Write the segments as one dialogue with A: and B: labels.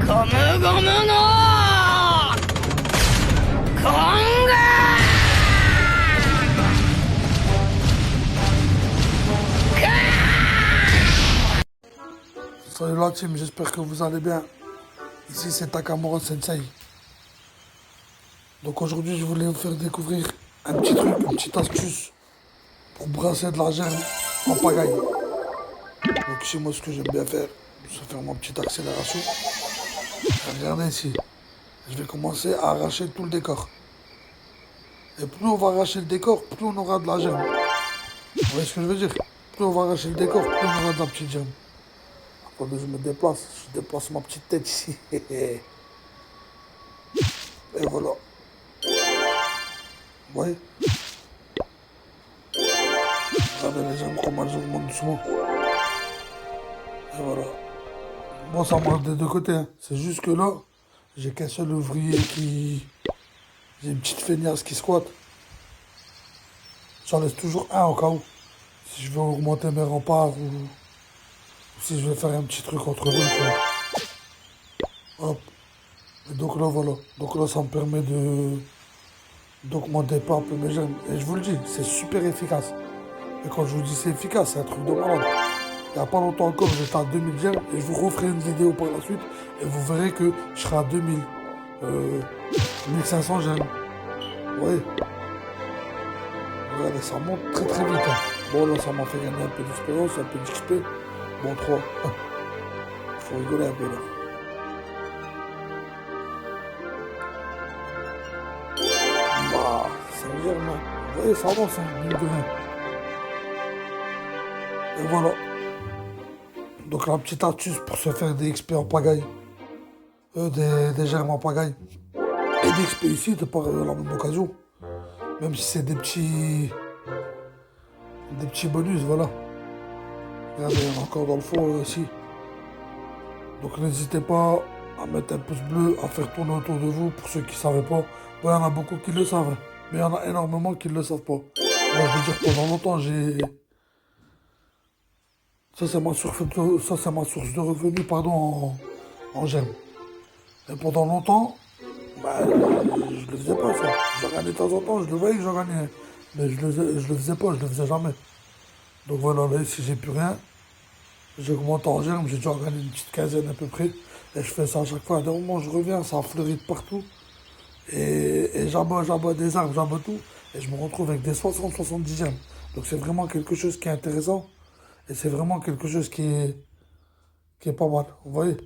A: ゴムゴムのコング。
B: Salut la team, j'espère que vous allez bien. Ici c'est Takamura Sensei. Donc aujourd'hui je voulais vous faire découvrir un petit truc, une petite astuce pour brasser de la germe en pagaille. Donc ici moi ce que j'aime bien faire, c'est faire ma petite accélération. Regardez ici, je vais commencer à arracher tout le décor. Et plus on va arracher le décor, plus on aura de la germe. Vous voyez ce que je veux dire? Plus on va arracher le décor, plus on aura de la petite germe. Attendez, je me déplace, je déplace ma petite tête ici. Et voilà. Vous voyez? Regardez les germes comment elles augmentent doucement. Et voilà. Bon, ça marche des deux côtés, hein. C'est juste que là, j'ai qu'un seul ouvrier qui... J'ai une petite feignasse qui squatte. J'en laisse toujours un au cas où. Si je veux augmenter mes remparts ou si je vais faire un petit truc entre deux. Hop. Et donc là, voilà. Donc là, ça me permet d'augmenter pas un peu mes germes. Et je vous le dis, c'est super efficace. Et quand je vous dis c'est efficace, c'est un truc de malade. Il n'y a pas longtemps encore, j'étais à 2000 germes et je vous referai une vidéo par la suite et vous verrez que je serai à 2000, 1500 germes. Vous voyez? Regardez, ça monte très très vite. Hein. Bon, là, ça m'a fait gagner un peu d'expérience, un peu d'XP. Bon, 3. Faut rigoler un peu là. Bah, ça me germe. Hein. Vous voyez, ça avance, hein, mine de rien. Et voilà. Donc la petite astuce pour se faire des XP en pagaille. Des germes en pagaille. Et des XP ici, de par la même occasion. Même si c'est des petits bonus, voilà. Regardez, il y en a encore dans le fond aussi. Donc n'hésitez pas à mettre un pouce bleu, à faire tourner autour de vous pour ceux qui ne savaient pas. Bon, il y en a beaucoup qui le savent, hein. Mais il y en a énormément qui ne le savent pas. Moi, je veux dire, pendant longtemps, j'ai... Ça, c'est ma source de revenus, pardon, en germes. Et pendant longtemps, bah, je le faisais pas, ça. J'en gagnais de temps en temps, je le voyais que j'en gagnais. Mais je le faisais pas, je le faisais jamais. Donc voilà, là, si j'ai plus rien, j'augmente en germes, j'ai déjà gagné une petite quinzaine à peu près. Et je fais ça à chaque fois. À un moment, je reviens, ça fleurit de partout. Et j'abats des arbres, j'abats tout. Et je me retrouve avec des 60-70 germes. Donc c'est vraiment quelque chose qui est intéressant. Et c'est vraiment quelque chose qui est pas mal. Vous voyez?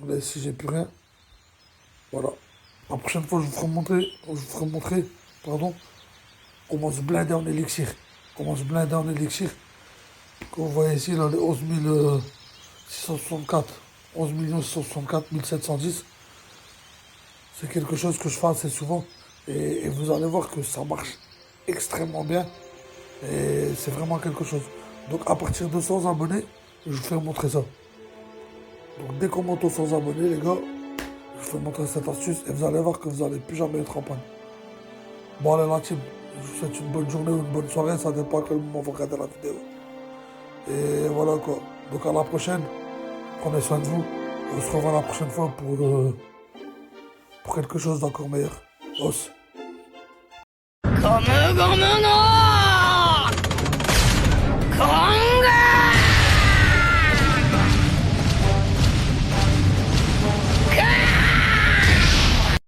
B: Là, ici, j'ai plus rien. Voilà. La prochaine fois, je vous ferai montrer, pardon, comment se blinder en élixir. Comment se blinder en élixir. Comme vous voyez ici, là, les 11 664, 11 664 1710. C'est quelque chose que je fais assez souvent. Et vous allez voir que ça marche extrêmement bien. Et c'est vraiment quelque chose. Donc à partir de 100 abonnés, je vous fais montrer ça. Donc dès qu'on monte aux 100 abonnés, les gars, je vous fais montrer cette astuce et vous allez voir que vous n'allez plus jamais être en panne. Bon allez la team, je vous souhaite une bonne journée ou une bonne soirée, ça dépend à quel moment vous regardez la vidéo. Et voilà quoi. Donc à la prochaine, prenez soin de vous. On se revoit la prochaine fois pour quelque chose d'encore meilleur. Os.
A: ゴムゴムのコング。